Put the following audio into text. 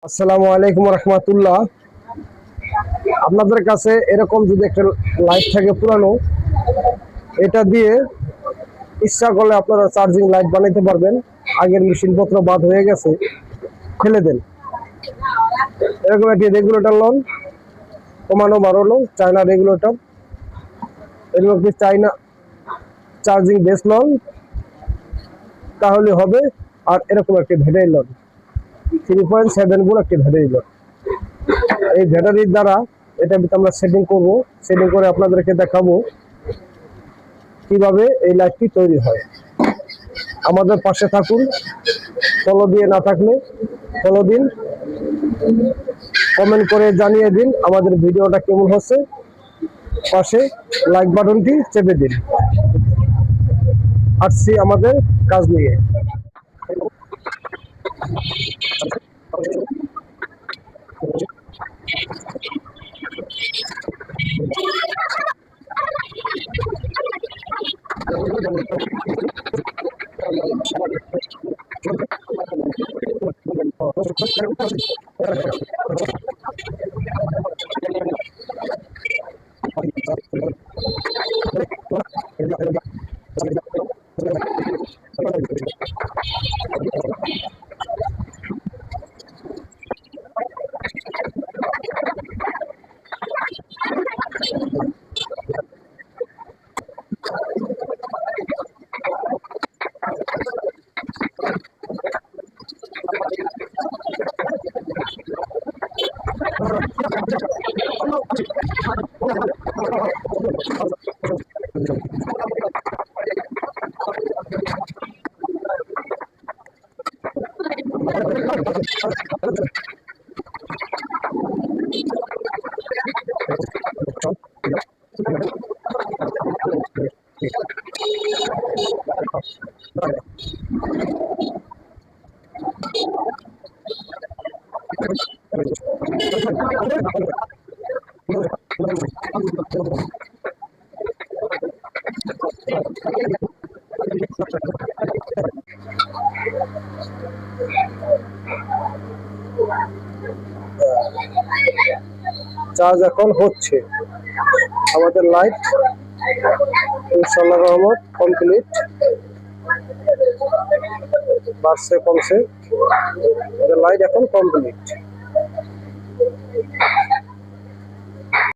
আসসালামু আলাইকুম রহমতুল্লাহ। আপনাদের কাছে এরকম যদি একটা লাইট থাকে পুরানো, এটা দিয়ে ইচ্ছা করলে আপনারা চার্জিং লাইট বানাইতে পারবেন। আগের মেশিনপত্র বাদ হয়ে গেছে, ফেলে দেন। এরকম একটি রেগুলেটর লন, কমানো বাড়ানো চায়না রেগুলেটর। এরকম একটি চায়না চার্জিং বেস লন, তাহলে হবে। আর এরকম একটি ব্যাটারি লন, 3.7 ভোল্ট একটি ব্যাটারি লন। এই ব্যাটারির দ্বারা এটা আমরা সেটিং করব। সেটিং করে আপনাদেরকে দেখাবো কিভাবে এই লাইটটি তৈরি হয়। আমাদের পাশে থাকুন। ফলো দিয়ে না থাকলে ফলো দিন, কমেন্ট করে জানিয়ে দিন আমাদের ভিডিওটা কেমন হচ্ছে। পাশে লাইক বাটনটি চেপে দিন। আসছি আমাদের কাজ নিয়ে। চার্জ এখন হচ্ছে। আমাদের লাইট ইনশাআল্লাহ রহমত কমপ্লিট। বাড়ছে কমছে, লাইট এখন কমপ্লিট।